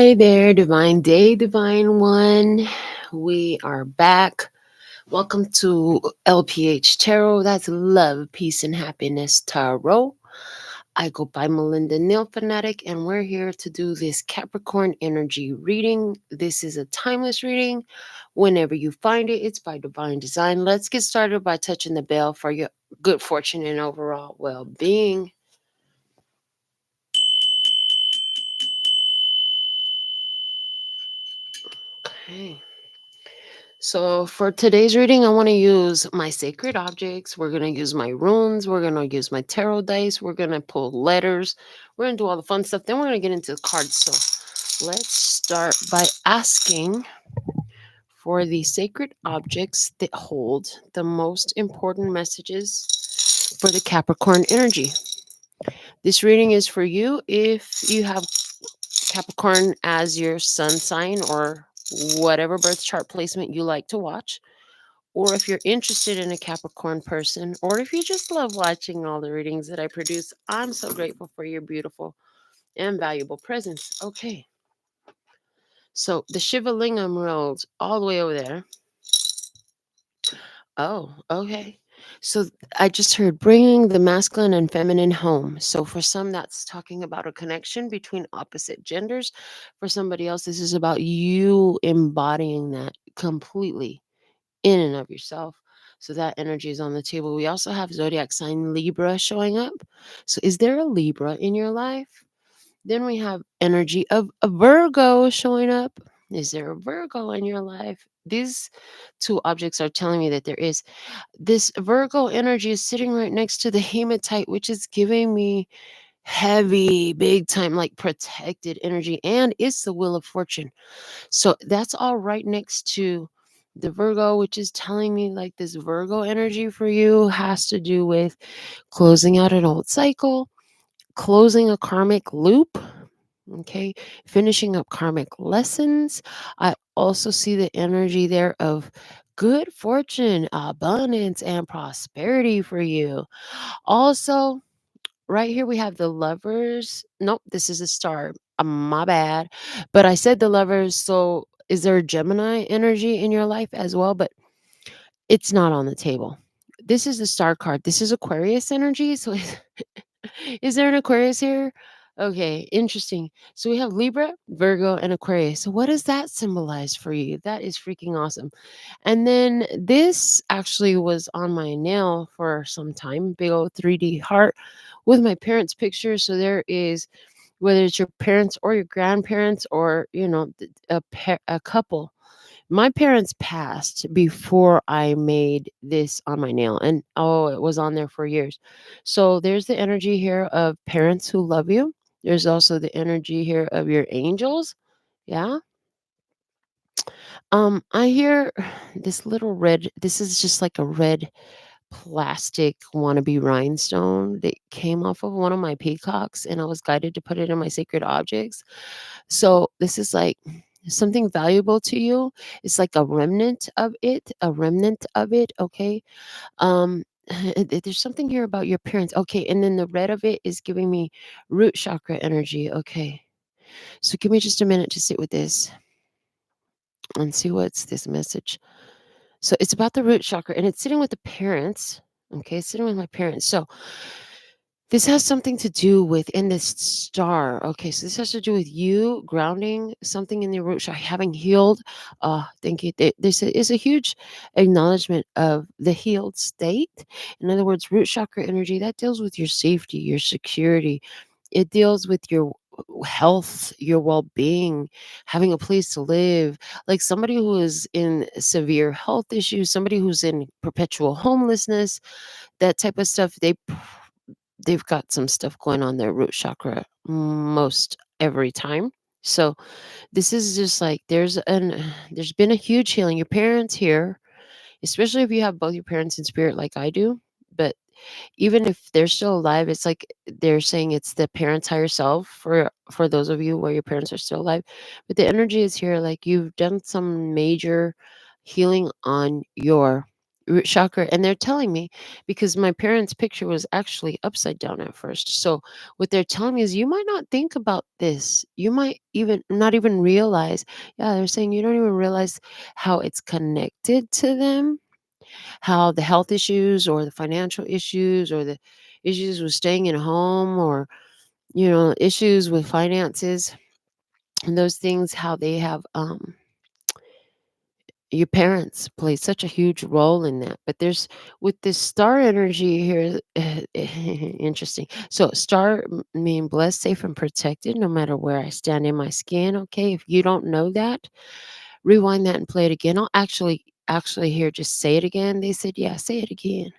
Hi there, Divine Day, Divine One. We are back. Welcome to LPHtarot. That's Love, Peace, and Happiness Tarot. I go by Melinda NailFanatic, and we're here to do this Capricorn energy reading. This is a timeless reading. Whenever you find it, it's by Divine Design. Let's get started by touching the bell for your good fortune and overall well being. Okay. So for today's reading, I want to use my sacred objects. We're going to use my runes. We're going to use my tarot dice. We're going to pull letters. We're going to do all the fun stuff. Then we're going to get into the cards. So let's start by asking for the sacred objects that hold the most important messages for the Capricorn energy. This reading is for you if you have Capricorn as your sun sign or whatever birth chart placement you like to watch, or if you're interested in a Capricorn person, or if you just love watching all the readings that I produce. I'm so grateful for your beautiful and valuable presence. Okay. So the Shiva Lingam rolled all the way over there. Oh, okay. So I just heard bringing the masculine and feminine home. So for some, that's talking about a connection between opposite genders. For somebody else, this is about you embodying that completely in and of yourself. So that energy is on the table. We also have zodiac sign Libra showing up. So is there a Libra in your life? Then we have energy of a Virgo showing up. Is there a Virgo in your life? These two objects are telling me that there is. This Virgo energy is sitting right next to the hematite, which is giving me heavy, big time, like protected energy, and it's the wheel of fortune. So that's all right next to the Virgo, which is telling me like this Virgo energy for you has to do with closing out an old cycle, closing a karmic loop, okay, finishing up karmic lessons. I also see the energy there of good fortune, abundance, and prosperity for you. Also, right here we have the lovers. Nope, this is a star. My bad. But I said the lovers, so is there a Gemini energy in your life as well? But it's not on the table. This is the star card. This is Aquarius energy. So is there an Aquarius here? Okay, interesting. So we have Libra, Virgo, and Aquarius. So what does that symbolize for you? That is freaking awesome. And then this actually was on my nail for some time, big old 3D heart with my parents' pictures. So there is, whether it's your parents or your grandparents or, a couple. My parents passed before I made this on my nail, and oh, it was on there for years. So there's the energy here of parents who love you. There's also the energy here of your angels. Yeah. I hear this little red, this is just like a red plastic wannabe rhinestone that came off of one of my peacocks, and I was guided to put it in my sacred objects. So this is like something valuable to you. It's like a remnant of it, a remnant of it. Okay. Um, there's something here about your parents. Okay. And then the red of it is giving me root chakra energy. Okay. So give me just a minute to sit with this and see what's this message. So it's about the root chakra and it's sitting with the parents. Okay. It's sitting with my parents. So this has something to do with in this star. Okay, so this has to do with you grounding something in the root chakra, having healed. Thank you. This is a huge acknowledgement of the healed state. In other words, root chakra energy that deals with your safety, your security. It deals with your health, your well-being, having a place to live. Like somebody who is in severe health issues, somebody who's in perpetual homelessness, that type of stuff. They've got some stuff going on their root chakra most every time. So this is just like there's been a huge healing. Your parents here, especially if you have both your parents in spirit like I do, but even if they're still alive, it's like they're saying it's the parents higher self for those of you where your parents are still alive. But the energy is here like you've done some major healing on your root chakra, and they're telling me, because my parents' picture was actually upside down at first. So what they're telling me is you might not think about this. You might even not even realize. Yeah, they're saying you don't even realize how it's connected to them, how the health issues or the financial issues or the issues with staying at home, or issues with finances and those things, how they have your parents play such a huge role in that. But there's, with this star energy here, interesting. So star mean blessed, safe, and protected no matter where I stand in my skin. Okay, if you don't know that, rewind that and play it again. I'll actually here just say it again. They said, yeah, say it again.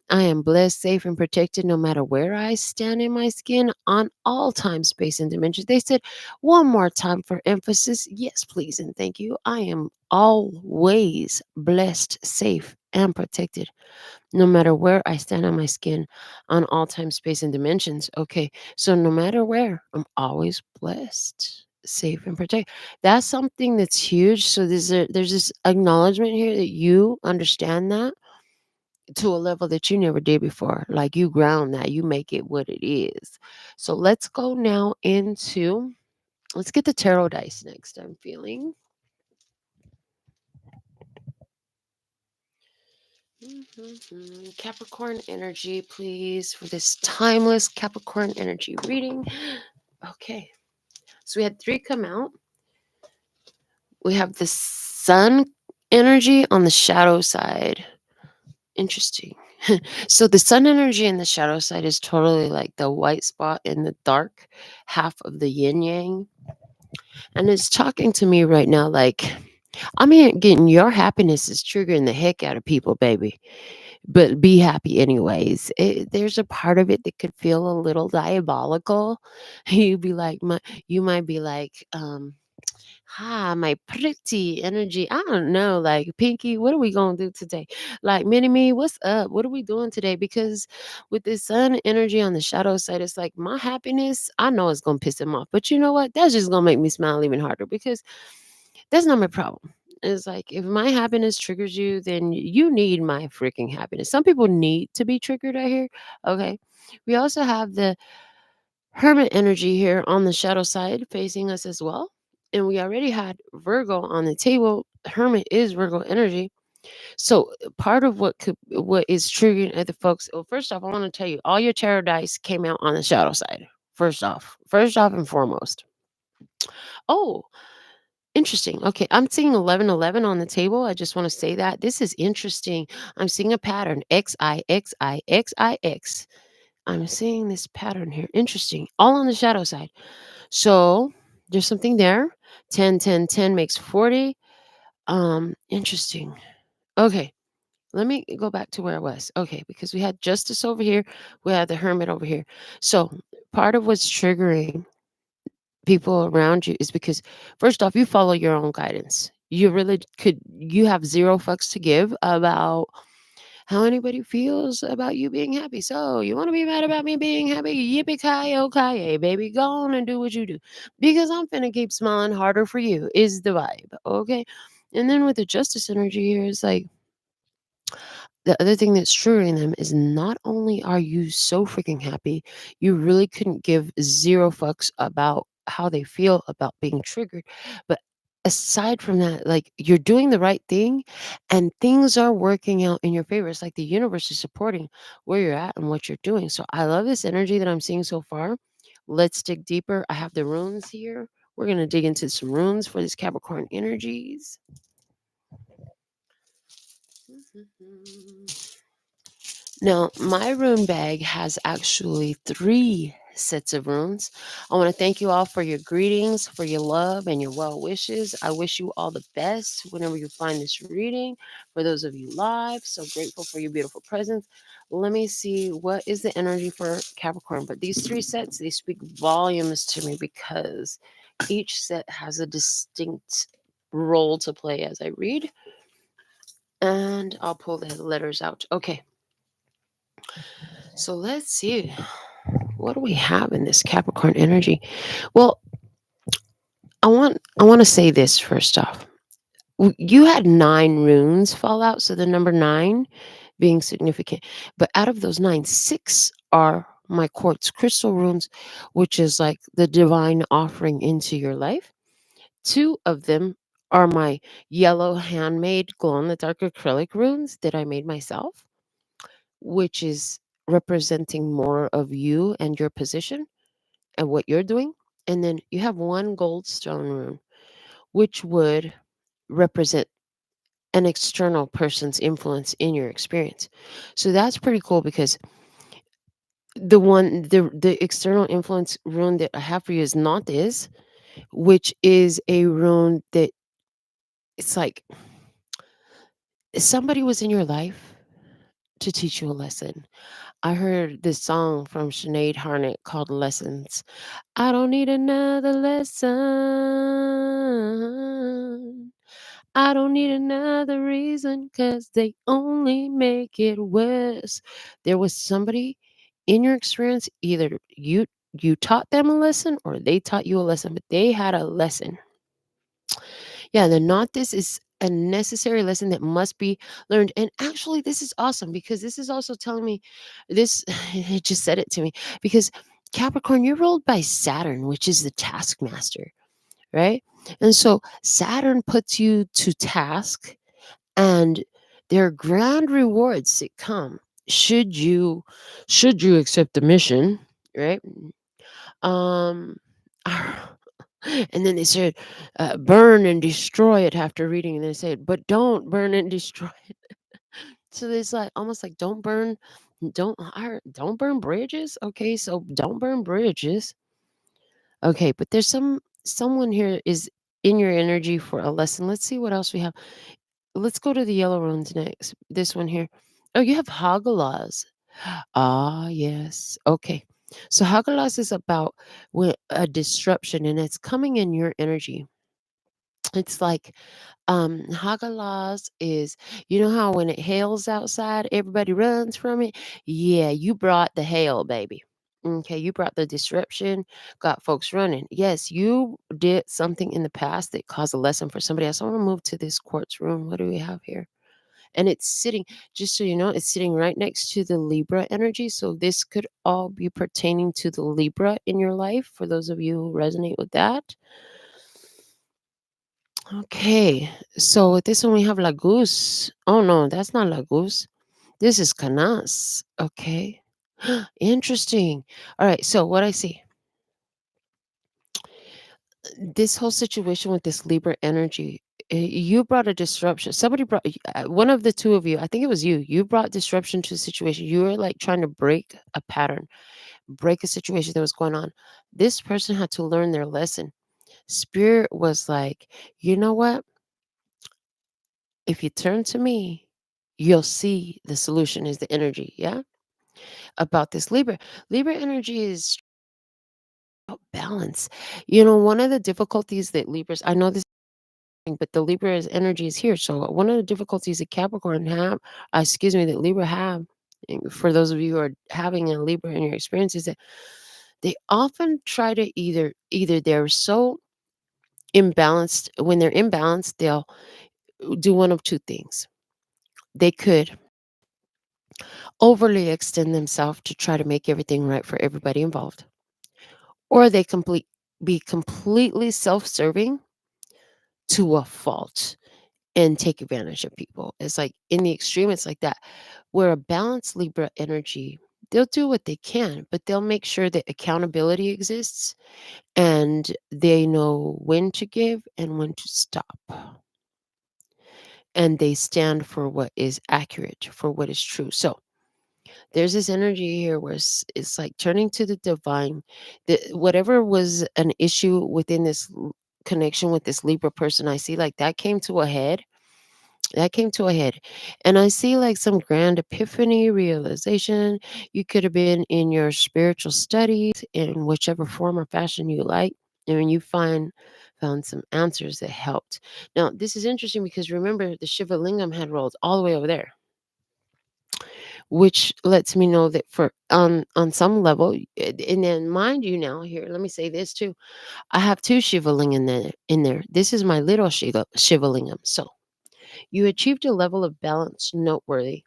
I am blessed, safe, and protected no matter where I stand in my skin on all time, space, and dimensions. They said one more time for emphasis. Yes, please, and thank you. I am always blessed, safe, and protected no matter where I stand on my skin on all time, space, and dimensions. Okay, so no matter where, I'm always blessed, safe, and protected. That's something that's huge. So there's this acknowledgement here that you understand that to a level that you never did before. Like, you ground that, you make it what it is. So let's go now into, let's get the tarot dice next. I'm feeling. Capricorn energy, please, for this timeless Capricorn energy reading. Okay. So we had three come out. We have the sun energy on the shadow side. Interesting. So the sun energy in the shadow side is totally like the white spot in the dark half of the yin yang. And it's talking to me right now like, I mean, getting your happiness is triggering the heck out of people, baby. But be happy anyways. There's a part of it that could feel a little diabolical. You'd be like, you might be like, hi, my pretty energy. I don't know, like Pinky, what are we gonna do today? Like Mini Me, what's up? What are we doing today? Because with this sun energy on the shadow side, it's like my happiness, I know it's gonna piss him off. But you know what? That's just gonna make me smile even harder, because that's not my problem. It's like, if my happiness triggers you, then you need my freaking happiness. Some people need to be triggered out here. Okay. We also have the Hermit energy here on the shadow side facing us as well. And we already had Virgo on the table. Hermit is Virgo energy. So part of what is triggering other folks. Well, first off, I want to tell you, all your tarot dice came out on the shadow side. First off and foremost. Oh, interesting. Okay, I'm seeing 1111 on the table. I just want to say that this is interesting. I'm seeing a pattern, XIXIXIX. I'm seeing this pattern here. Interesting. All on the shadow side. So there's something there. 10, 10, 10 makes 40. Interesting. Okay. Let me go back to where I was. Okay, because we had justice over here, we had the hermit over here. So part of what's triggering people around you is because, first off, you follow your own guidance. You really could, you have zero fucks to give about how anybody feels about you being happy. So you want to be mad about me being happy? Yippee ki baby, go on and do what you do, because I'm finna keep smiling harder for you. Is the vibe, okay? And then with the justice energy here, it's like, the other thing that's triggering them is, not only are you so freaking happy, you really couldn't give zero fucks about how they feel about being triggered. But aside from that, like, you're doing the right thing and things are working out in your favor. It's like the universe is supporting where you're at and what you're doing. So I love this energy that I'm seeing so far. Let's dig deeper. I have the runes here. We're going to dig into some runes for this Capricorn energies. Now, my rune bag has actually 3 sets of runes. I want to thank you all for your greetings, for your love, and your well wishes. I wish you all the best whenever you find this reading. For those of you live, so grateful for your beautiful presence. Let me see, what is the energy for Capricorn? But these 3 sets, they speak volumes to me, because each set has a distinct role to play as I read. And I'll pull the letters out. Okay. So let's see. What do we have in this Capricorn energy? Well, I want to say this first off. You had 9 runes fall out, so the number 9 being significant. But out of those 9, 6 are my quartz crystal runes, which is like the divine offering into your life. 2 of them are my yellow handmade glow in the dark acrylic runes that I made myself, which is representing more of you and your position and what you're doing. And then you have 1 gold stone rune, which would represent an external person's influence in your experience. So that's pretty cool because the external influence rune that I have for you is not this, which is a rune that it's like somebody was in your life to teach you a lesson. I heard this song from Sinead Harnett called Lessons. I don't need another lesson. I don't need another reason because they only make it worse. There was somebody in your experience, either you taught them a lesson or they taught you a lesson, but they had a lesson. Yeah, the not this is a necessary lesson that must be learned. And actually, this is awesome because this is also telling me this, it just said it to me because Capricorn, you're ruled by Saturn, which is the taskmaster, right? And so Saturn puts you to task, and there are grand rewards that come should you accept the mission, right? Um, and then they said, burn and destroy it after reading, and they said, but don't burn and destroy it. So it's like almost like don't burn bridges. Okay, so don't burn bridges. Okay, but there's someone here is in your energy for a lesson. Let's see what else we have. Let's go to the yellow runes next. This one here. Oh, you have Hagalaz. Ah, yes. Okay. So Hagalaz is about a disruption, and it's coming in your energy. It's like Hagalaz is, you know how when it hails outside, everybody runs from it? Yeah, you brought the hail, baby. Okay, you brought the disruption, got folks running. Yes, you did something in the past that caused a lesson for somebody else. I want to move to this quartz room. What do we have here? And it's sitting, just so you know, it's sitting right next to the Libra energy. So this could all be pertaining to the Libra in your life for those of you who resonate with that. Okay, so with this one we have Laguz. Oh no, that's not Laguz. This is Canas. Okay, interesting. All right, so what I see, this whole situation with this Libra energy, you brought a disruption. Somebody brought one of the two of you. I think it was you. You brought disruption to the situation. You were like trying to break a pattern, break a situation that was going on. This person had to learn their lesson. Spirit was like, you know what? If you turn to me, you'll see the solution is the energy. Yeah. About this Libra. Libra energy is about balance. You know, one of the difficulties that Libras, I know this, but the Libra's energy is here. So one of the difficulties that Capricorn have, excuse me, that Libra have, for those of you who are having a Libra in your experience, is that they often try to either they're so imbalanced. When they're imbalanced, they'll do one of two things. They could overly extend themselves to try to make everything right for everybody involved, or they be completely self-serving to a fault and take advantage of people. It's like in the extreme, it's like that. Where a balanced Libra energy, they'll do what they can, but they'll make sure that accountability exists and they know when to give and when to stop. And they stand for what is accurate, for what is true. So there's this energy here where it's like turning to the divine. Whatever was an issue within this connection with this Libra person, I see like that came to a head. That came to a head. And I see like some grand epiphany realization. You could have been in your spiritual studies in whichever form or fashion you like. And when you found some answers that helped. Now, this is interesting because remember the Shiva Lingam had rolled all the way over there. which lets me know that for on some level, and then mind you, now here, let me say this too. I have two shivaling in there. This is my little shivalingam. So you achieved a level of balance noteworthy.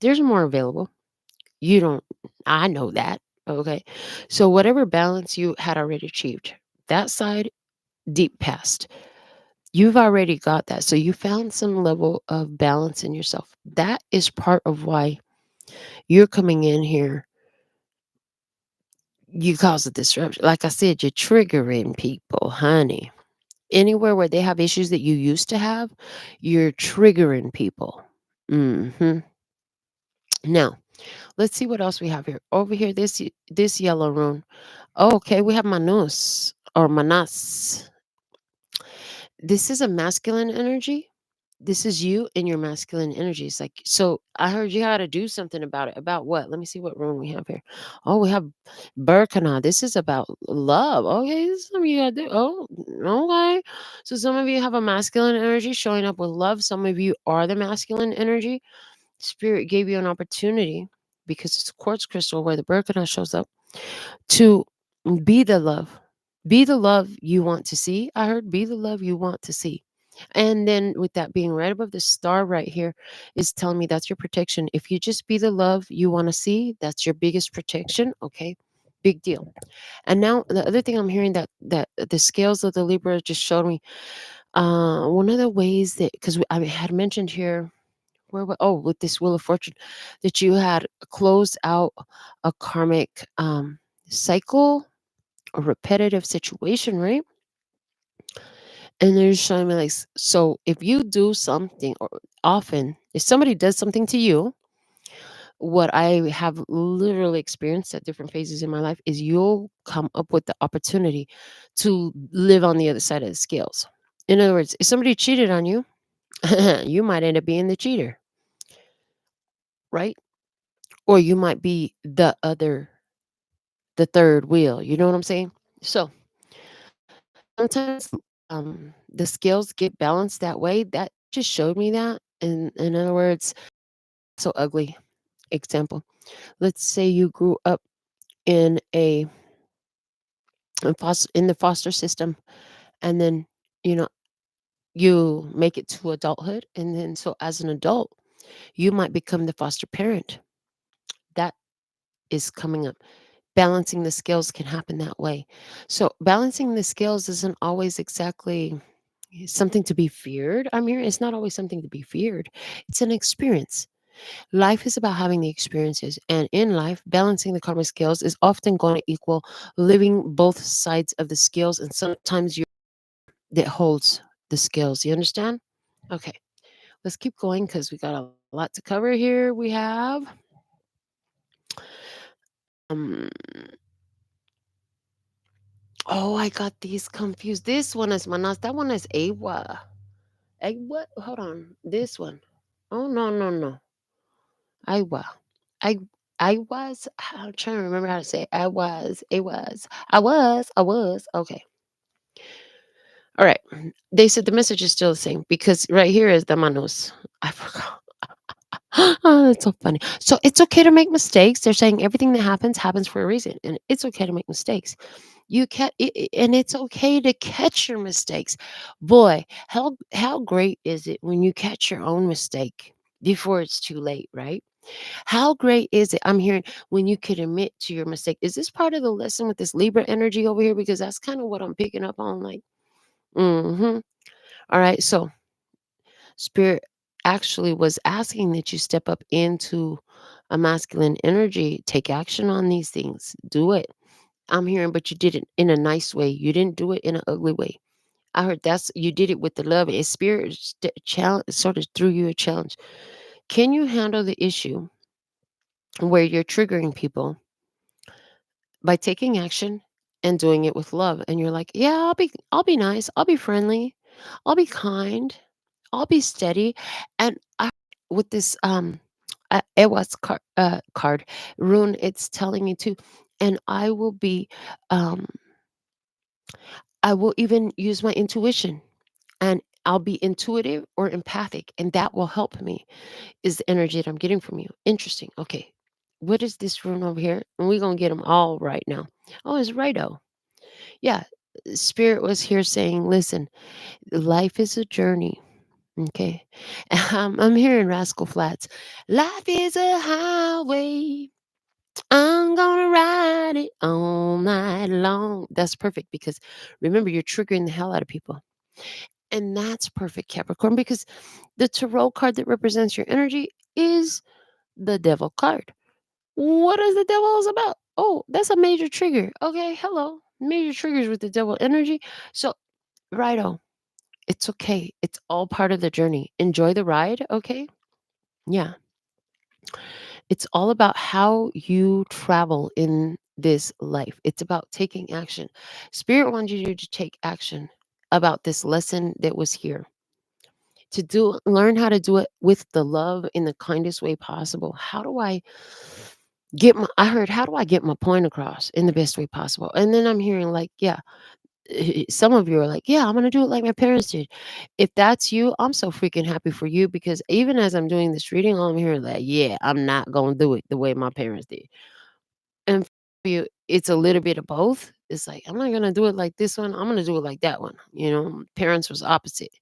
There's more available. You don't, I know that. Okay. So whatever balance you had already achieved, that side, deep past, you've already got that. So you found some level of balance in yourself. That is part of why you're coming in here. You cause a disruption. Like I said, you're triggering people, honey. Anywhere where they have issues that you used to have, you're triggering people. Now, let's see what else we have here. Over here, this yellow rune. Oh, okay, we have Manus or Manas. This is a masculine energy. This is you and your masculine energy. It's like, so I heard you had to do something about it. About what? Let me see what room we have here. Oh, we have Burkana. This is about love. Okay, this is something you gotta do. Oh, okay. So some of you have a masculine energy showing up with love. Some of you are the masculine energy. Spirit gave you an opportunity because it's a quartz crystal where the Burkana shows up to be the love. Be the love you want to see. I heard be the love you want to see. And then with that being right above the star right here is telling me that's your protection. If you just be the love you want to see, that's your biggest protection. Okay. Big deal. And now the other thing I'm hearing that the scales of the Libra just showed me, one of the ways that, because I had mentioned here, oh, with this Wheel of Fortune, that you had closed out a karmic cycle, a repetitive situation, right? And they're showing me like, so if you do something, or often, if somebody does something to you, what I have literally experienced at different phases in my life is you'll come up with the opportunity to live on the other side of the scales. In other words, if somebody cheated on you, you might end up being the cheater, right? Or you might be the third wheel. You know what I'm saying? So sometimes the scales get balanced that way. That just showed me that. In other words, so ugly example. Let's say you grew up in in the foster system, and then you know you make it to adulthood, and then so as an adult, you might become the foster parent. That is coming up. Balancing the scales can happen that way. So balancing the scales isn't always exactly something to be feared. I'm here. It's not always something to be feared. It's an experience. Life is about having the experiences. And in life, balancing the karma scales is often going to equal living both sides of the scales. And sometimes you that holds the scales. You understand? Okay. Let's keep going because we got a lot to cover here. We have um oh, I got these confused. This one is Manas. That one is Awa. What? Hold on. This one. Oh no, no, no. Iowa. I I was. I'm trying to remember how to say it. I was. It was. I was. I was. Okay. All right. They said the message is still the same because right here is the manos. I forgot. Oh, that's so funny. So it's okay to make mistakes. They're saying everything that happens for a reason, and it's okay to make mistakes. You can, and it's okay to catch your mistakes. Boy, how great is it when you catch your own mistake before it's too late, right? How great is it? I'm hearing when you can admit to your mistake. Is this part of the lesson with this Libra energy over here? Because that's kind of what I'm picking up on. Like, mm-hmm. All right. So Spirit actually was asking that you step up into a masculine energy, take action on these things, do it. I'm hearing, but you did it in a nice way. You didn't do it in an ugly way. I heard that's you did it with the love. And Spirit challenge sort of threw you a challenge. Can you handle the issue where you're triggering people by taking action and doing it with love? And you're like, yeah, I'll be nice, I'll be friendly, I'll be kind, I'll be steady. And with this Ewas card rune, it's telling me too, and um I will even use my intuition. And I'll be intuitive or empathic, and that will help me, is the energy that I'm getting from you. Interesting. Okay. What is this rune over here? And we're going to get them all right now. Oh, it's righto. Yeah. Spirit was here saying, listen, life is a journey. Okay. I'm hearing Rascal Flats. Life is a highway. I'm gonna ride it all night long. That's perfect because remember, you're triggering the hell out of people. And that's perfect, Capricorn, because the tarot card that represents your energy is the devil card. What is the devil is about? Oh, that's a major trigger. Okay, hello. Major triggers with the devil energy. So, righto. It's okay. It's all part of the journey. Enjoy the ride, okay? Yeah. It's all about how you travel in this life. It's about taking action. Spirit wants you to take action about this lesson that was here. To learn how to do it with the love in the kindest way possible. How do I I heard, how do I get my point across in the best way possible? And then I'm hearing like, yeah, some of you are like, yeah, I'm going to do it like my parents did. If that's you, I'm so freaking happy for you because even as I'm doing this reading, I'm hearing like, yeah, I'm not going to do it the way my parents did. And for you, it's a little bit of both. It's like, I'm not going to do it like this one. I'm going to do it like that one. Parents was opposite.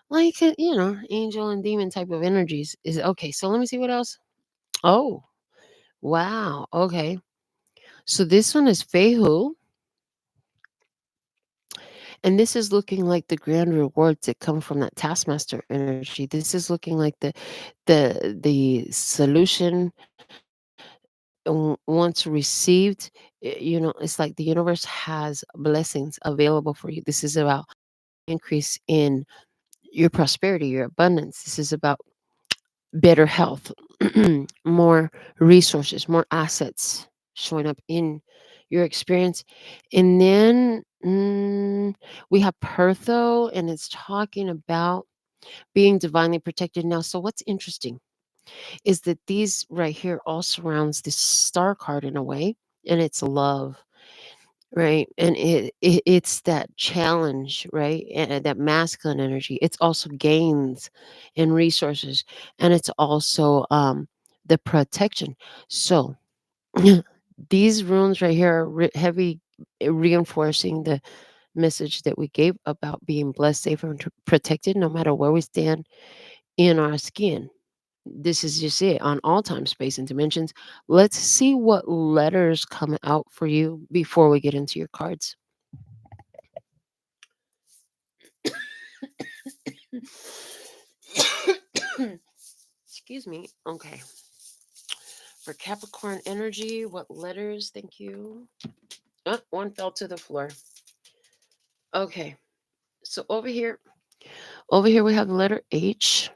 Like, angel and demon type of energies is okay. So let me see what else. Oh, wow. Okay. So this one is Fehu. And this is looking like the grand rewards that come from that taskmaster energy. This is looking like the solution once received. It's like the universe has blessings available for you. This is about increase in your prosperity, your abundance. This is about better health, more resources, more assets showing up in your experience. And then we have Pertho, and it's talking about being divinely protected. Now, so what's interesting is that these right here all surrounds this star card in a way, and it's love. Right. And it's that challenge, right? And that masculine energy. It's also gains and resources. And it's also the protection. So these runes right here are heavy reinforcing the message that we gave about being blessed, safe, and protected no matter where we stand in our skin. This is just it on all time, space, and dimensions. Let's see what letters come out for you before we get into your cards. Excuse me. Okay. For Capricorn energy, what letters? Thank you. Oh, one fell to the floor. Okay. So over here we have the letter H.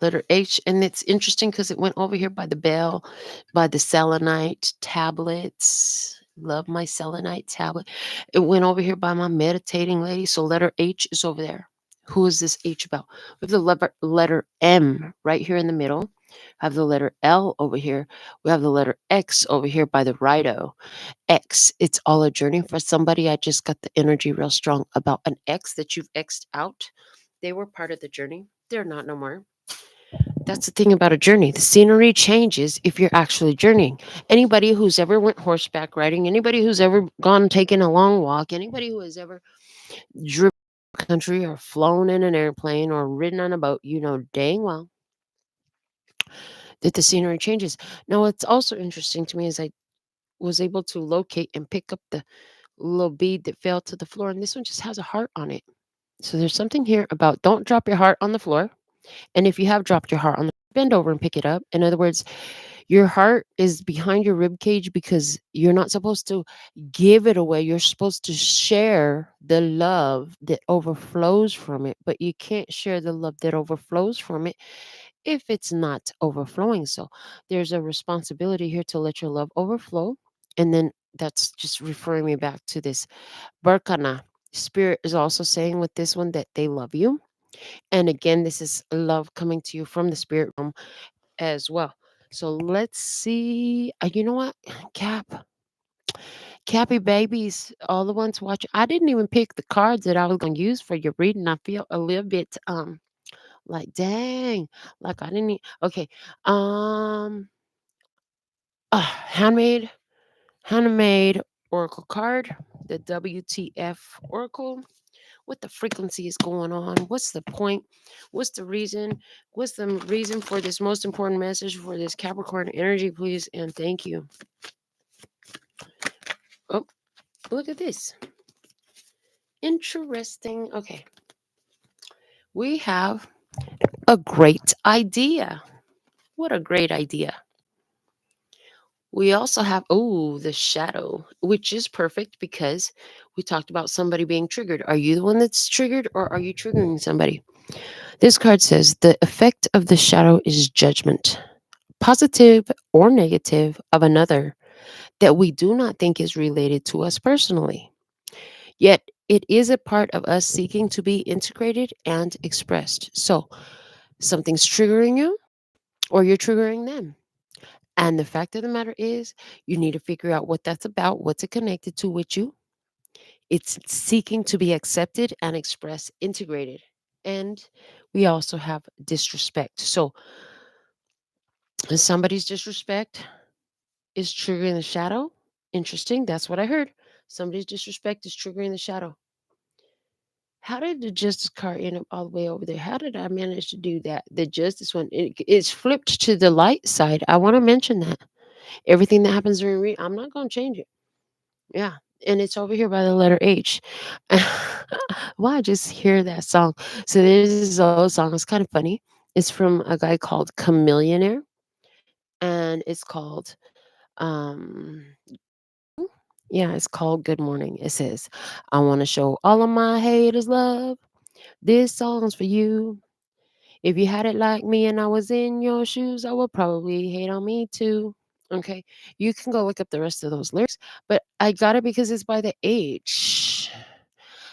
Letter H, and it's interesting because it went over here by the bell, by the selenite tablets. Love my selenite tablet. It went over here by my meditating lady. So letter H is over there. Who is this H about? We have the letter M right here in the middle. I have the letter L over here. We have the letter X over here by the righto. X, it's all a journey for somebody. I just got the energy real strong about an X that you've X'd out. They were part of the journey. They're not no more. That's the thing about a journey. The scenery changes if you're actually journeying. Anybody who's ever went horseback riding, anybody who's ever gone taken a long walk, anybody who has ever driven a country or flown in an airplane or ridden on a boat, you know dang well that the scenery changes. Now, what's also interesting to me is I was able to locate and pick up the little bead that fell to the floor, and this one just has a heart on it. So there's something here about don't drop your heart on the floor. And if you have dropped your heart on the bend over and pick it up. In other words, your heart is behind your rib cage because you're not supposed to give it away. You're supposed to share the love that overflows from it, but you can't share the love that overflows from it if it's not overflowing. So there's a responsibility here to let your love overflow. And then that's just referring me back to this Barkana. Spirit is also saying with this one that they love you. And again, this is love coming to you from the spirit realm as well. So let's see. You know what, Cap? Cappy babies, all the ones watching. I didn't even pick the cards that I was gonna use for your reading. I feel a little bit like dang, like I didn't. Okay, um, handmade, handmade oracle card, the WTF oracle. What the frequency is going on? What's the point? What's the reason? What's the reason for this most important message for this Capricorn energy, please? And thank you. Oh, look at this. Interesting. Okay. We have a great idea. What a great idea. We also have, oh, the shadow, which is perfect because we talked about somebody being triggered. Are you the one that's triggered or are you triggering somebody? This card says the effect of the shadow is judgment, positive or negative, of another that we do not think is related to us personally. Yet it is a part of us seeking to be integrated and expressed. So something's triggering you or you're triggering them. And the fact of the matter is, you need to figure out what that's about, what's it connected to with you. It's seeking to be accepted and expressed, integrated. And we also have disrespect. So somebody's disrespect is triggering the shadow. Interesting. That's what I heard. Somebody's disrespect is triggering the shadow. How did the justice card end up all the way over there? How did I manage to do that? The justice one, it's flipped to the light side. I want to mention that. Everything that happens during read, I'm not going to change it. Yeah. And it's over here by the letter H. Why I just hear that song. So there's this old song. It's kind of funny. It's from a guy called Chameleonaire. And it's called yeah, it's called Good Morning. It says, I want to show all of my haters love. This song's for you. If you had it like me and I was in your shoes, I would probably hate on me too. Okay. You can go look up the rest of those lyrics, but I got it because it's by the H.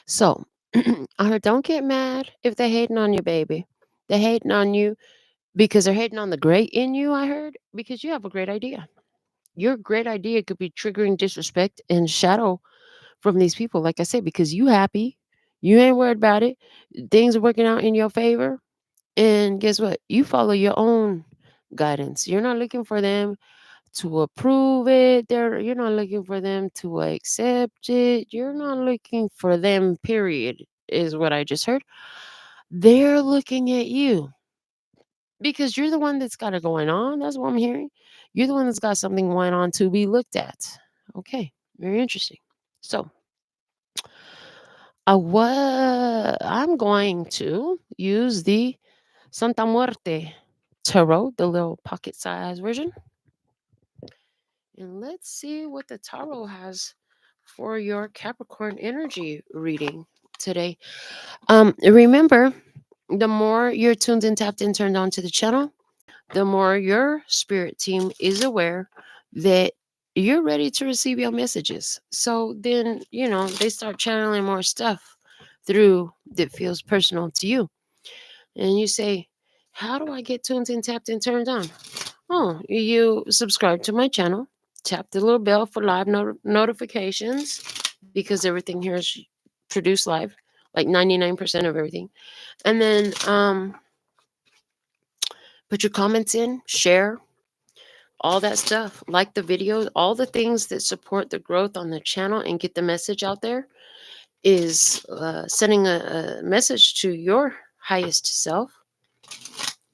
So I heard, don't get mad if they're hating on you, baby. They're hating on you because they're hating on the great in you, I heard, because you have a great idea. Your great idea could be triggering disrespect and shadow from these people, like I said, because you happy, you ain't worried about it. Things are working out in your favor. And guess what? You follow your own guidance. You're not looking for them to approve it. You're not looking for them to accept it. You're not looking for them, period, is what I just heard. They're looking at you because you're the one that's got it going on. That's what I'm hearing. You're the one that's got something going on to be looked at. Okay, very interesting. So, I'm going to use the Santa Muerte tarot, the little pocket size version. And let's see what the tarot has for your Capricorn energy reading today. Remember, the more you're tuned in, tapped in, turned on to the channel, the more your spirit team is aware that you're ready to receive your messages. So then, they start channeling more stuff through that feels personal to you. And you say, how do I get tuned in, tapped in, turned on? Oh, you subscribe to my channel, tap the little bell for live notifications because everything here is produced live, like 99% of everything. And then put your comments in, share, all that stuff, like the videos, all the things that support the growth on the channel and get the message out there is sending a message to your highest self,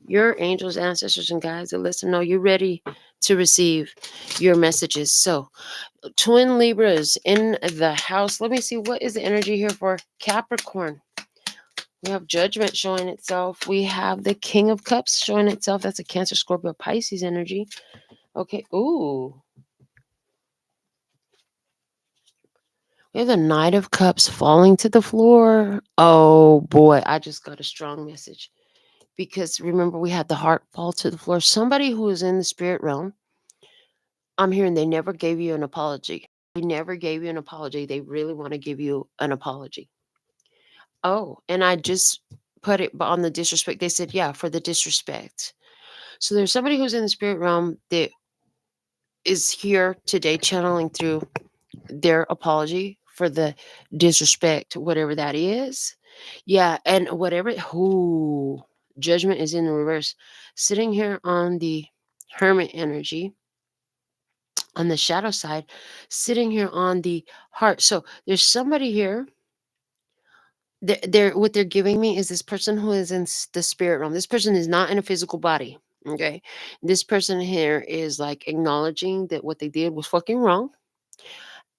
your angels, ancestors, and guides that let them know you're ready to receive your messages. So, twin Libras in the house. Let me see, what is the energy here for Capricorn? We have Judgment showing itself. We have the King of Cups showing itself. That's a Cancer, Scorpio, Pisces energy. Okay. Ooh. We have the Knight of Cups falling to the floor. Oh boy, I just got a strong message. Because remember, we had the heart fall to the floor. Somebody who is in the spirit realm, I'm hearing they never gave you an apology. They never gave you an apology. They really want to give you an apology. Oh, and I just put it on the disrespect. They said, yeah, for the disrespect. So there's somebody who's in the spirit realm that is here today channeling through their apology for the disrespect, whatever that is. Yeah, and whatever who judgment is in the reverse. Sitting here on the hermit energy, on the shadow side, sitting here on the heart. So there's somebody here. They're what they're giving me is this person who is in the spirit realm. This person is not in a physical body. Okay. This person here is like acknowledging that what they did was fucking wrong,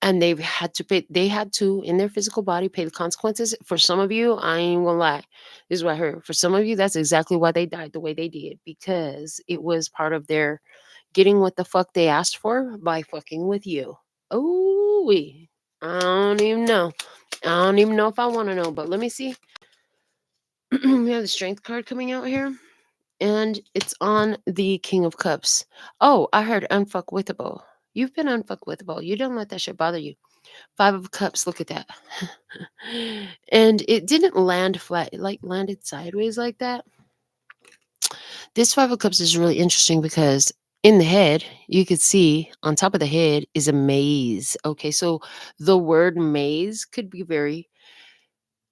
and they had to in their physical body pay the consequences. For some of you, I ain't gonna lie, this is what I heard. For some of you, that's exactly why they died the way they did, because it was part of their getting what the fuck they asked for by fucking with you. Oh, we. I don't even know. I don't even know if I want to know, but let me see. We have the strength card coming out here, and it's on the King of Cups. Oh, I heard unfuckwithable. You've been unfuckwithable. You don't let that shit bother you. Five of Cups, look at that. And it didn't land flat, it like landed sideways like that. This Five of Cups is really interesting because in the head, you could see on top of the head is a maze. Okay, so the word maze could be very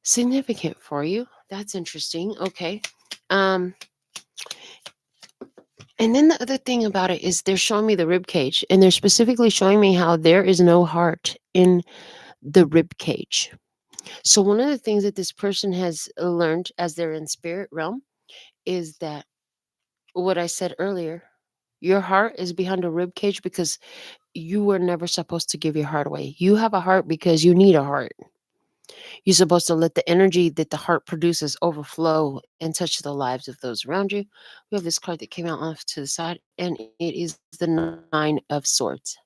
significant for you. That's interesting. Okay. Um, and then the other thing about it is they're showing me the rib cage, and they're specifically showing me how there is no heart in the rib cage. So one of the things that this person has learned as they're in spirit realm is that what I said earlier, your heart is behind a rib cage because you were never supposed to give your heart away. You have a heart because you need a heart. You're supposed to let the energy that the heart produces overflow and touch the lives of those around you. We have this card that came out off to the side, and it is the Nine of Swords.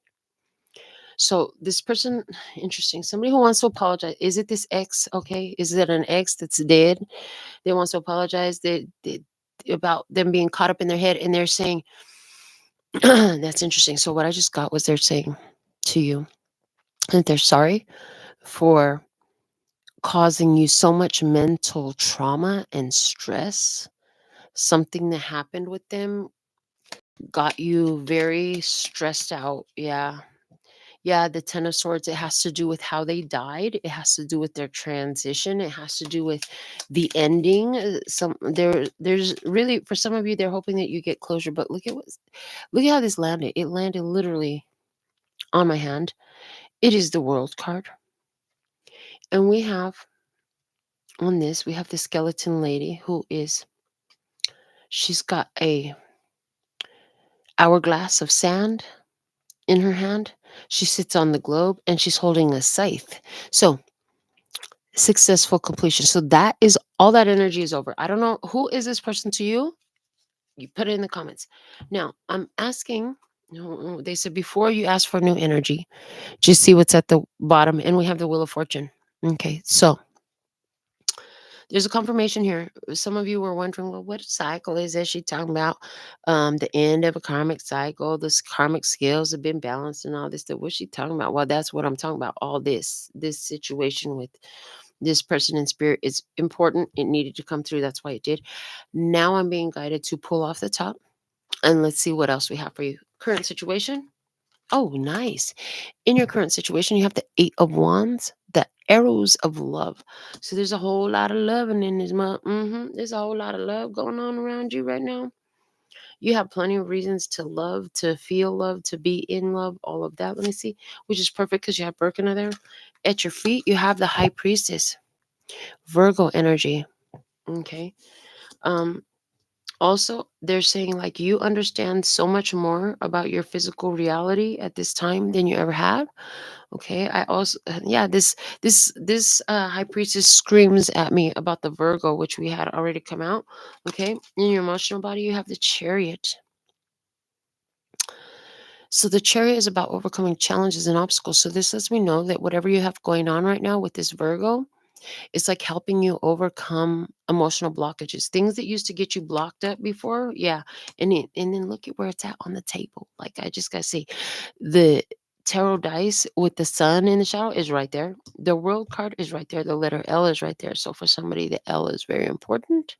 So this person, interesting, somebody who wants to apologize. Is it this ex? Okay, is it an ex that's dead? They want to apologize about them being caught up in their head, and they're saying, that's interesting. So what I just got was they're saying to you that they're sorry for causing you so much mental trauma and stress. Something that happened with them got you very stressed out. Yeah. Yeah, the Ten of Swords, it has to do with how they died. It has to do with their transition. It has to do with the ending. There's really, for some of you, they're hoping that you get closure. But look at how this landed. It landed literally on my hand. It is the World card, and we have on this we have the skeleton lady she's got a hourglass of sand in her hand. She sits on the globe, and she's holding a scythe. So successful completion. So that is all that energy is over. I don't know who is this person to you. You put it in the comments. Now I'm asking. No, they said before you ask for new energy, just see what's at the bottom, and we have the Wheel of Fortune. Okay, so there's a confirmation here. Some of you were wondering, well, what cycle is this? She talking about the end of a karmic cycle. This karmic scales have been balanced and all this stuff. What's she talking about? Well, that's what I'm talking about. All this situation with this person in spirit is important. It needed to come through. That's why it did. Now I'm being guided to pull off the top, and let's see what else we have for you. Current situation. Oh, nice. In your current situation, you have the Eight of Wands, the arrows of love. So there's a whole lot of loving in this month. There's a whole lot of love going on around you right now. You have plenty of reasons to love, to feel love, to be in love, all of that. Let me see, which is perfect because you have Birkenau there. At your feet, you have the High Priestess, Virgo energy. Okay. Um, Also, they're saying like you understand so much more about your physical reality at this time than you ever have. Okay. I also, yeah, this high priestess screams at me about the Virgo, which we had already come out. Okay. In your emotional body, you have the Chariot. So the Chariot is about overcoming challenges and obstacles. So this lets me know that whatever you have going on right now with this Virgo, it's like helping you overcome emotional blockages, things that used to get you blocked up before. Yeah. And then look at where it's at on the table. Like I just gotta say, the tarot dice with the sun in the shadow is right there. The world card is right there. The letter L is right there. So for somebody, the L is very important.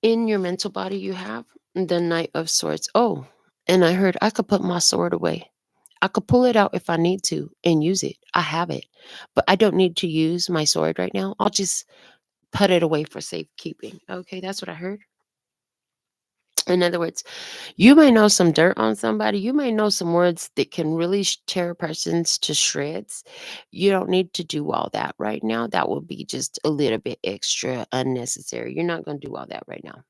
In your mental body, you have the Knight of Swords. Oh, and I heard I could put my sword away. I could pull it out if I need to and use it. I have it. But I don't need to use my sword right now. I'll just put it away for safekeeping. Okay, that's what I heard. In other words, you may know some dirt on somebody. You may know some words that can really tear persons to shreds. You don't need to do all that right now. That would be just a little bit extra unnecessary. You're not going to do all that right now.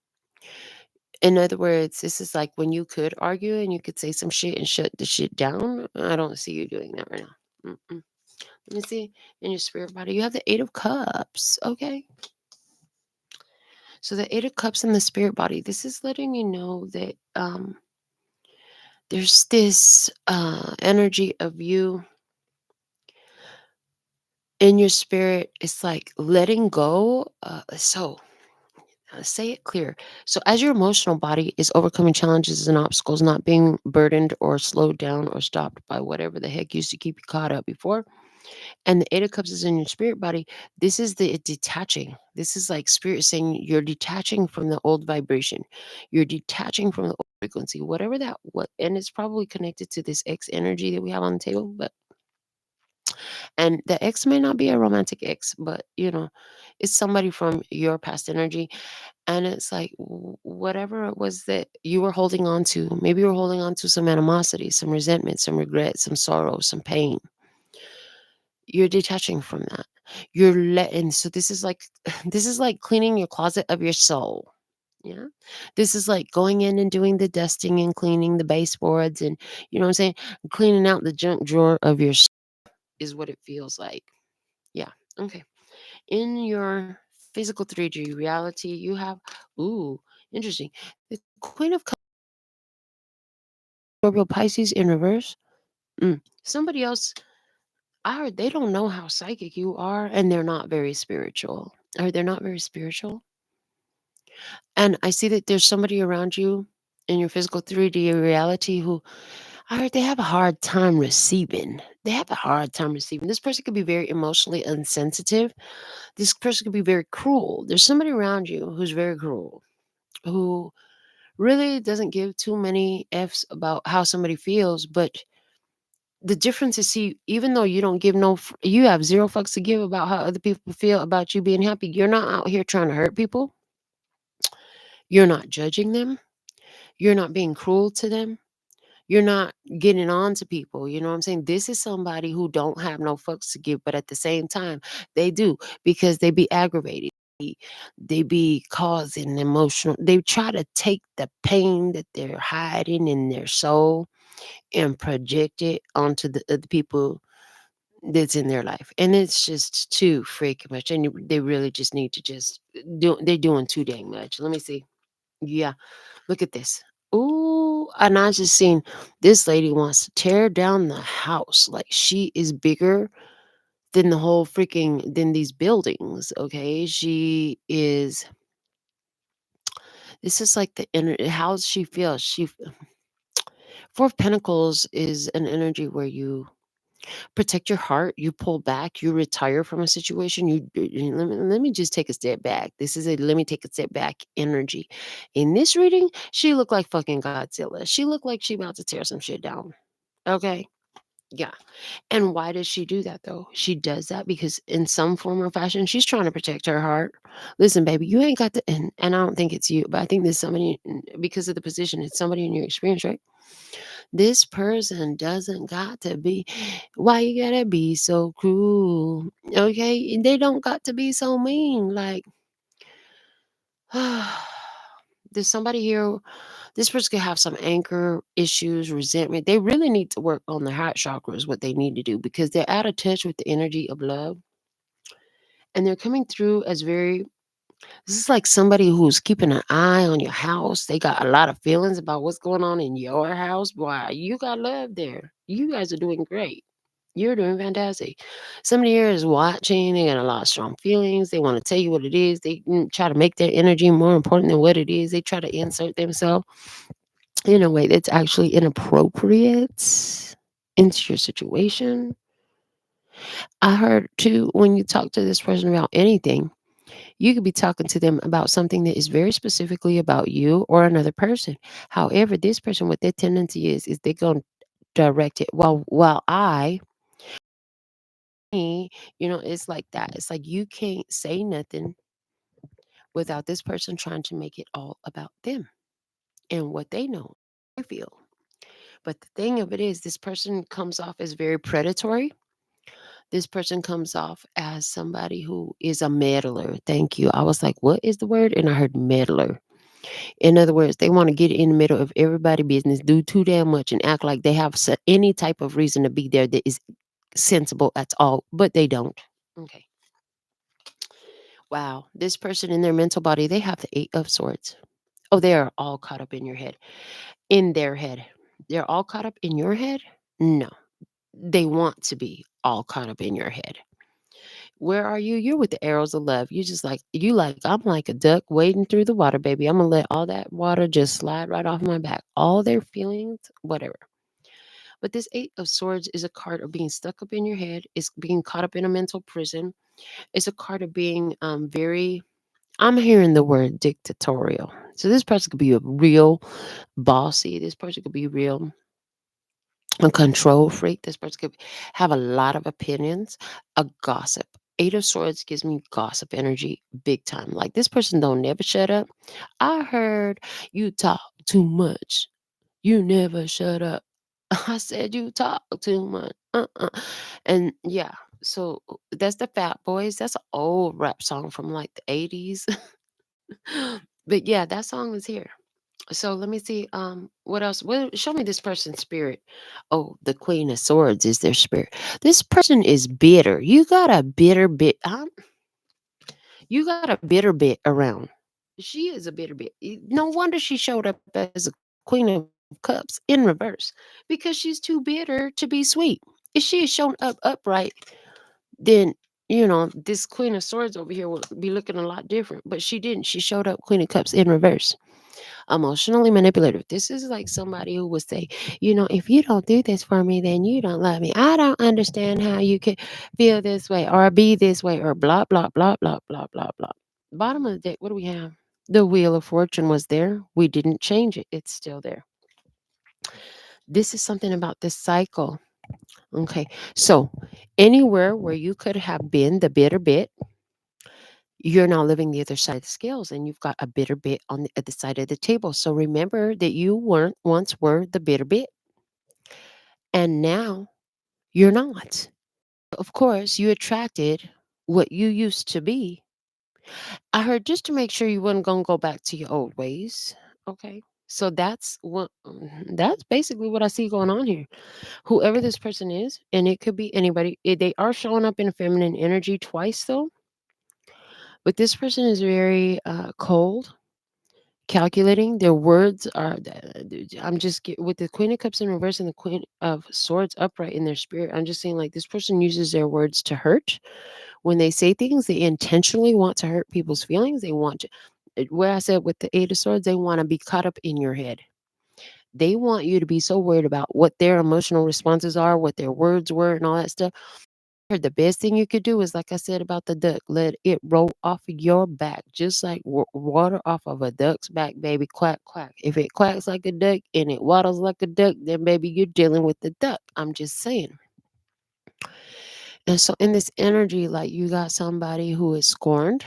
In other words, this is like when you could argue and you could say some shit and shut the shit down. I don't see you doing that right now. Mm-mm. Let me see. In your spirit body, you have the Eight of Cups. Okay. So the Eight of Cups in the spirit body, this is letting you know that there's this energy of you in your spirit. It's like letting go. Say it clear. So, as your emotional body is overcoming challenges and obstacles, not being burdened or slowed down or stopped by whatever the heck used to keep you caught up before, and the Eight of Cups is in your spirit body, this is the detaching. This is like spirit saying you're detaching from the old vibration. You're detaching from the old frequency, whatever that what, and it's probably connected to this X energy that we have on the table. But and the X may not be a romantic X, but it's somebody from your past energy. And it's like whatever it was that you were holding on to, maybe you were holding on to some animosity, some resentment, some regret, some sorrow, some pain. You're detaching from that. You're letting, so this is like this is like cleaning your closet of your soul. Yeah. This is like going in and doing the dusting and cleaning the baseboards and you know what I'm saying? Cleaning out the junk drawer of your soul is what it feels like. Yeah. Okay. In your physical 3D reality, you have ooh, interesting. The Queen of Cups, Scorpio Pisces in reverse. Somebody else, I heard they don't know how psychic you are and they're not very spiritual. Or they're not very spiritual. And I see that there's somebody around you in your physical 3D reality who I heard they have a hard time receiving. They have a hard time receiving. This person could be very emotionally insensitive. This person could be very cruel. There's somebody around you who's very cruel, who really doesn't give too many F's about how somebody feels. But the difference is, see, even though you don't give you have zero fucks to give about how other people feel about you being happy, you're not out here trying to hurt people. You're not judging them. You're not being cruel to them. You're not getting on to people. You know what I'm saying? This is somebody who don't have no fucks to give, but at the same time, they do because they be aggravated. They be causing emotional. They try to take the pain that they're hiding in their soul and project it onto the other people that's in their life. And it's just too freaking much. And they really just need to just they're doing too dang much. Let me see. Yeah. Look at this. Ooh, and I just seen this lady wants to tear down the house. Like she is bigger than the whole freaking than these buildings. Okay. She is this is like the inner how she feels. Four of Pentacles is an energy where you protect your heart, you pull back, you retire from a situation. Let me just take a step back. This is a let me take a step back energy. In this reading, she looked like fucking Godzilla. She looked like she about to tear some shit down. Okay. Yeah. And why does she do that though? She does that because in some form or fashion, she's trying to protect her heart. Listen, baby, you ain't got to, and I don't think it's you, but I think there's somebody because of the position, it's somebody in your experience, right? This person doesn't got to be why you gotta be so cruel, okay? They don't got to be so mean, like, there's somebody here this person could have some anger issues, resentment. They really need to work on their heart chakra is what they need to do because they're out of touch with the energy of love, and they're coming through as very this is like somebody who's keeping an eye on your house. They got a lot of feelings about what's going on in your house. Boy, you got love there. You guys are doing great. You're doing fantastic. Somebody here is watching. They got a lot of strong feelings. They want to tell you what it is. They try to make their energy more important than what it is. They try to insert themselves in a way that's actually inappropriate into your situation. I heard too when you talk to this person about anything, you could be talking to them about something that is very specifically about you or another person. However, this person, what their tendency is they're going to direct it. While me, it's like that. It's like you can't say nothing without this person trying to make it all about them and what they know, they feel. But the thing of it is, this person comes off as very predatory. This person comes off as somebody who is a meddler. Thank you. I was like, what is the word? And I heard meddler. In other words, they want to get in the middle of everybody's business, do too damn much, and act like they have any type of reason to be there that is sensible at all, but they don't. Okay. Wow. This person in their mental body, they have the Eight of Swords. Oh, they are all caught up in your head, in their head. They're all caught up in your head? No. They want to be all caught up in your head. Where are you? You're with the arrows of love. You just like I'm like a duck wading through the water, baby. I'm gonna let all that water just slide right off my back. All their feelings, whatever. But this Eight of Swords is a card of being stuck up in your head. It's being caught up in a mental prison. It's a card of being very. I'm hearing the word dictatorial. So this person could be a real bossy. This person could be real a control freak. This person could have a lot of opinions, a gossip. Eight of Swords gives me gossip energy big time. Like this person don't never shut up. I heard you talk too much. You never shut up. I said you talk too much. And yeah, so that's the Fat Boys. That's an old rap song from like the 80s. But yeah, that song is here. So let me see. What else? Well, show me this person's spirit. Oh, the Queen of Swords is their spirit. This person is bitter. You got a bitter bit. You got a bitter bit around. She is a bitter bit. No wonder she showed up as a Queen of Cups in reverse because she's too bitter to be sweet. If she had shown up upright, then this Queen of Swords over here would be looking a lot different. But she didn't. She showed up Queen of Cups in reverse. Emotionally manipulative. This is like somebody who would say, if you don't do this for me, then you don't love me. I don't understand how you can feel this way or be this way or blah, blah, blah, blah, blah, blah, blah. Bottom of the deck, what do we have? The Wheel of Fortune was there. We didn't change it. It's still there. This is something about this cycle. Okay. So anywhere where you could have been the bitter bit, you're now living the other side of the scales and you've got a bitter bit on the other side of the table. So remember that you weren't once were the bitter bit and now you're not. Of course, you attracted what you used to be. I heard just to make sure you weren't going to go back to your old ways. Okay. So that's basically what I see going on here. Whoever this person is, and it could be anybody, they are showing up in a feminine energy twice though. But this person is very cold, calculating. Their words are. I'm just with the Queen of Cups in reverse and the Queen of Swords upright in their spirit. I'm just saying, like this person uses their words to hurt. When they say things, they intentionally want to hurt people's feelings. They want to. Where I said with the Eight of Swords, they want to be caught up in your head. They want you to be so worried about what their emotional responses are, what their words were, and all that stuff. The best thing you could do is, like I said about the duck, let it roll off of your back, just like water off of a duck's back, baby. Quack, quack. If it quacks like a duck and it waddles like a duck, then, baby, you're dealing with the duck. I'm just saying. And so, in this energy, like you got somebody who is scorned,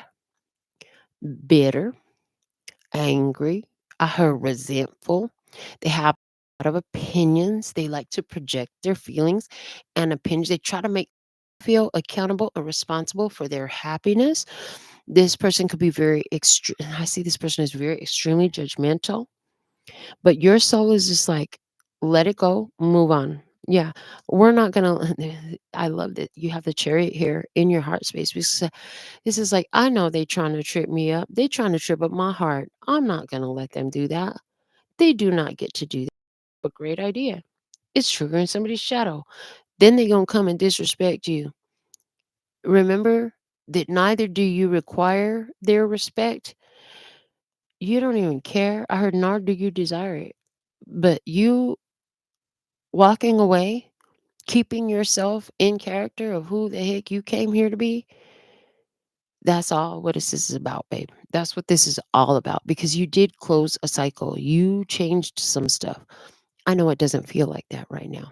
bitter, angry, I heard resentful. They have a lot of opinions. They like to project their feelings and opinions. They try to make feel accountable and responsible for their happiness. This person could be very extreme. I see this person is very extremely judgmental, but your soul is just like, let it go, move on. Yeah, we're not gonna. I love that you have the chariot here in your heart space because this is like, I know they trying to trip me up. They trying to trip up my heart. I'm not gonna let them do that. They do not get to do that. A great idea. It's triggering somebody's shadow. Then they gonna come and disrespect you. Remember that neither do you require their respect. You don't even care. I heard nor do you desire it. But you walking away, keeping yourself in character of who the heck you came here to be, that's all what this is about, babe. That's what this is all about because you did close a cycle. You changed some stuff. I know it doesn't feel like that right now.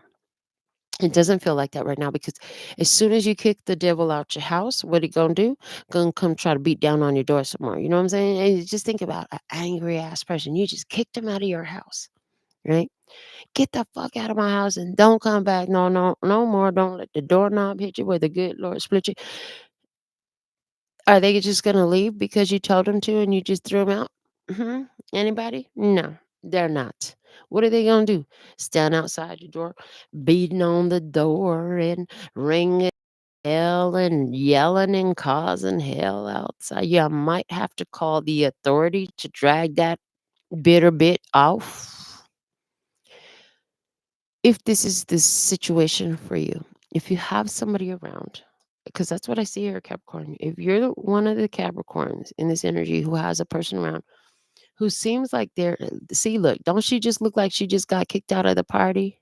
It doesn't feel like that right now because as soon as you kick the devil out your house, what he gonna do? Gonna come try to beat down on your door some more. You know what I'm saying? And you just think about an angry ass person. You just kicked him out of your house, right? Get the fuck out of my house and don't come back. No, no, no more. Don't let the doorknob hit you where the good Lord split you. Are they just gonna leave because you told them to and you just threw them out? Hmm. Anybody? No, they're not. What are they gonna do? Stand outside your door, beating on the door and ringing hell and yelling and causing hell outside. You might have to call the authority to drag that bitter bit off if this is the situation for you. If you have somebody around, because that's what I see here, Capricorn. If you're one of the Capricorns in this energy who has a person around who seems like they're, see, look, don't she just look like she just got kicked out of the party?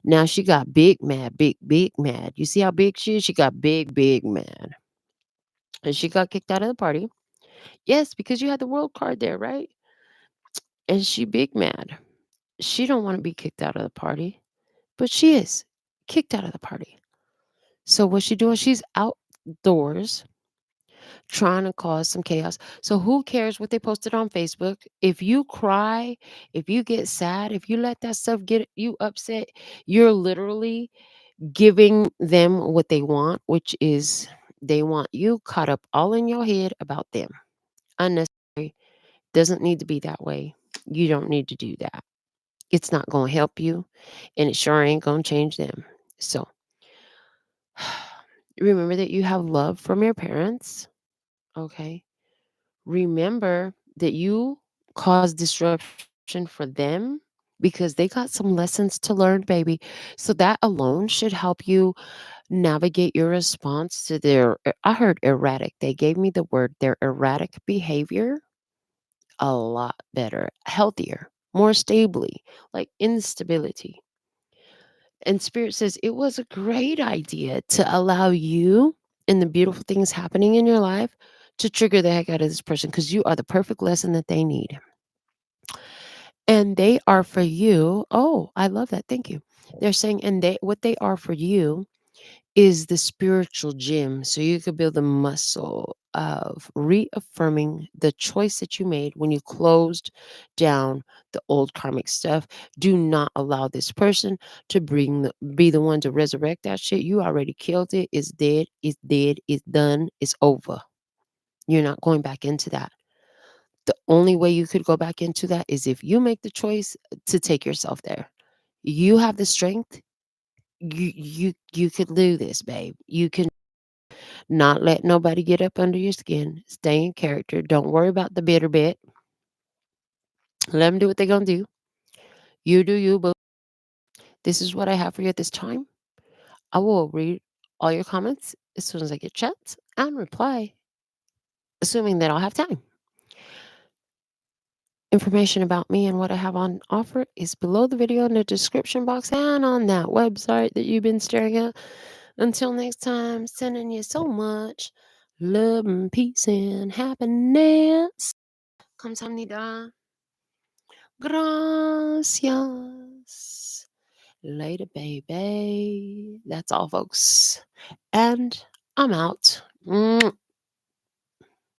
Now she got big mad, big, big mad. You see how big she is? She got big, big mad. And she got kicked out of the party. Yes, because you had the world card there, right? And she big mad. She don't want to be kicked out of the party, but she is kicked out of the party. So what's she doing? She's outdoors trying to cause some chaos. So who cares what they posted on Facebook? If you cry, if you get sad, if you let that stuff get you upset, you're literally giving them what they want, which is they want you caught up all in your head about them. Unnecessary. Doesn't need to be that way. You don't need to do that. It's not going to help you, and it sure ain't going to change them. So remember that you have love from your parents. Okay. Remember that you caused disruption for them because they got some lessons to learn, baby. So that alone should help you navigate your response to their, I heard erratic. They gave me the word, their erratic behavior a lot better, healthier, more stably, like instability. And Spirit says it was a great idea to allow you and the beautiful things happening in your life to trigger the heck out of this person because you are the perfect lesson that they need. And they are for you. Oh, I love that. Thank you. They're saying, and they, what they are for you is the spiritual gym. So you could build the muscle of reaffirming the choice that you made when you closed down the old karmic stuff. Do not allow this person to be the one to resurrect that shit. You already killed it. It's dead. It's dead. It's done. It's over. You're not going back into that. The only way you could go back into that is if you make the choice to take yourself there. You have the strength. You could do this, babe. You can not let nobody get up under your skin. Stay in character. Don't worry about the bitter bit. Let them do what they're going to do. You do you, but this is what I have for you at this time. I will read all your comments as soon as I get chats and reply, assuming that I'll have time. Information about me and what I have on offer is below the video in the description box and on that website that you've been staring at. Until next time, sending you so much love and peace and happiness. 감사합니다. Gracias. Later, baby. That's all, folks. And I'm out. Mwah.